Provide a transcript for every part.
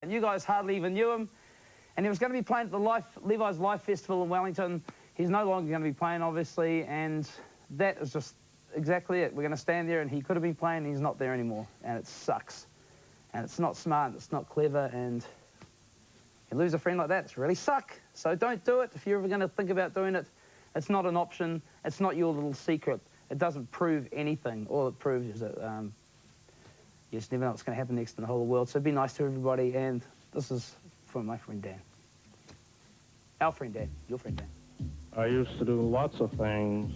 And you guys hardly even knew him. And he was going to be playing at the Levi's Life Festival in Wellington. He's no longer going to be playing, obviously, and that is just exactly it. We're going to stand there, and he could have been playing, and he's not there anymore, and it sucks. And it's not smart, it's not clever, and you lose a friend like that, it's really suck. So don't do it. If you're ever going to think about doing it, it's not an option. It's not your little secret. It doesn't prove anything. All it proves is that you just never know what's going to happen next in the whole world. So be nice to everybody, and this is from my friend Dan. Our friend Dan, your friend Dan. I used to do lots of things.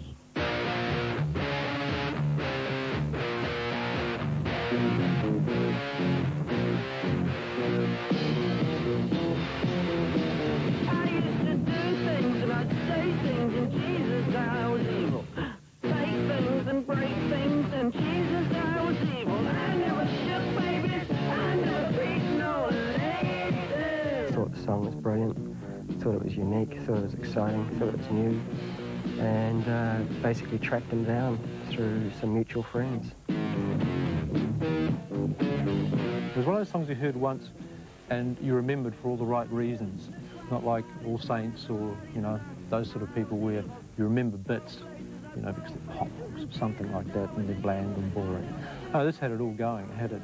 The song was brilliant, thought it was unique, thought it was exciting, thought it was new, and basically tracked him down through some mutual friends. It was one of those songs you heard once and you remembered for all the right reasons, not like All Saints or, you know, those sort of people where you remember bits, you know, because they're pop rocks or something like that and they're bland and boring. No, this had it all going. It had a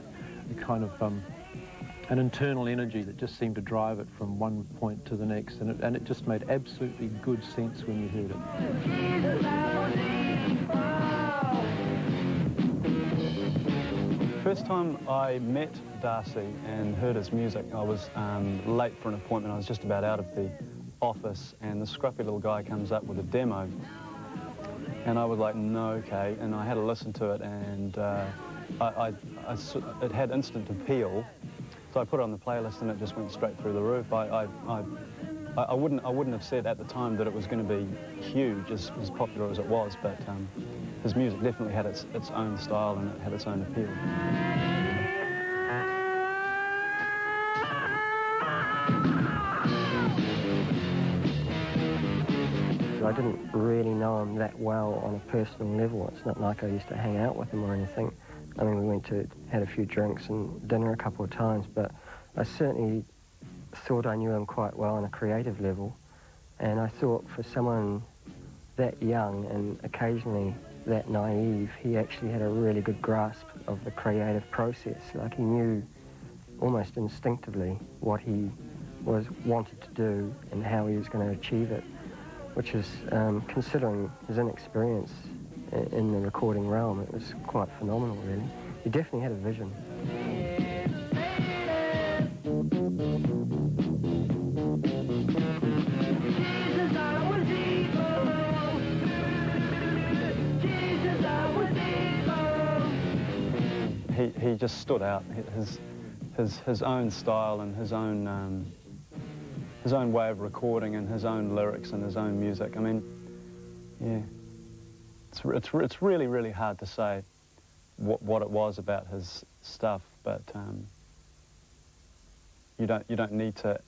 kind of an internal energy that just seemed to drive it from one point to the next, and it just made absolutely good sense when you heard it. First time I met Darcy and heard his music, I was late for an appointment. I was just about out of the office, and the scruffy little guy comes up with a demo, and I was like, no, okay, and I had to listen to it, and it had instant appeal. So I put it on the playlist and it just went straight through the roof. I wouldn't have said at the time that it was going to be huge, as popular as it was, but his music definitely had its own style and it had its own appeal. I didn't really know him that well on a personal level. It's not like I used to hang out with him or anything. I mean, we had a few drinks and dinner a couple of times, but I certainly thought I knew him quite well on a creative level. And I thought for someone that young and occasionally that naive, he actually had a really good grasp of the creative process. Like, he knew almost instinctively what he wanted to do and how he was going to achieve it, which is, considering his inexperience in the recording realm, it was quite phenomenal, really. He definitely had a vision. He just stood out. His own style and his own way of recording and his own lyrics and his own music. I mean, yeah. It's really, really hard to say what it was about his stuff, but you don't need to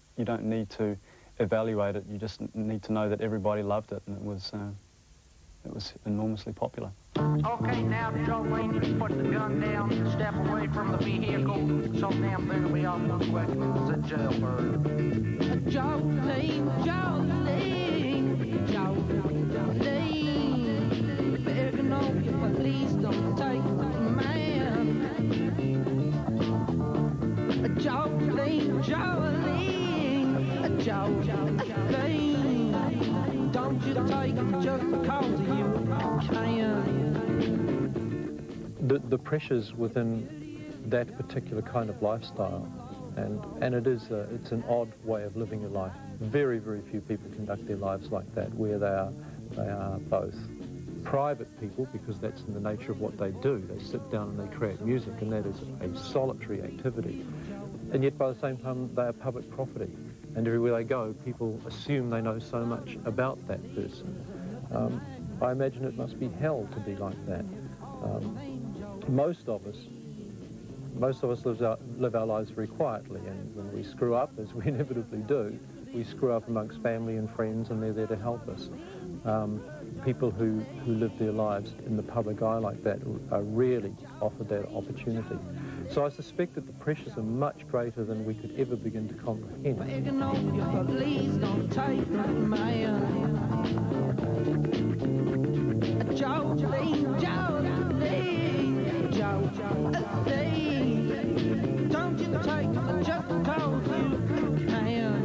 evaluate it. You just need to know that everybody loved it, and it was enormously popular. Okay, now Jolene, you put the gun down, step away from the vehicle. So damn thing we all look like a jailbird. Jolene, Jolene, Jolene. Begging on you, please don't take the man. Jolene, Jolene, Jolene. Don't you take him just because you can. The pressures within that particular kind of lifestyle, and it's an odd way of living your life. Very, very few people conduct their lives like that, where they are both private people, because that's in the nature of what they do. They sit down and they create music, and that is a solitary activity. And yet, by the same time, they are public property. And everywhere they go, people assume they know so much about that person. I imagine it must be hell to be like that. Most of us live our lives very quietly, and when we screw up, as we inevitably do, we screw up amongst family and friends, and they're there to help us. People who live their lives in the public eye like that are rarely offered that opportunity. So I suspect that the pressures are much greater than we could ever begin to comprehend. Begging on you, but please don't take my Jolly, don't you take it just because you can.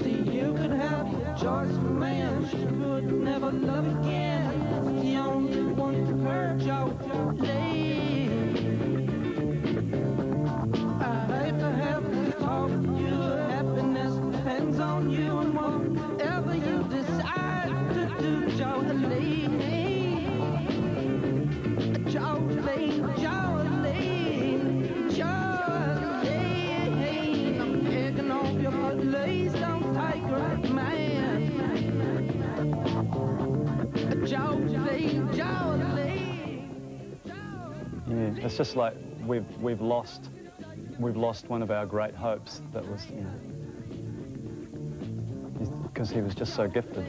See, you could have your choice, man. She could never love again. The only one to hurt Jolly. I hate to have to talk to you. Happiness depends on you and whatever you decide to do, Jolly. Jolly, I'm begging on you, but please don't take her, man. Jolly. Yeah, it's just like we've lost one of our great hopes. That was, you know, because he was just so gifted.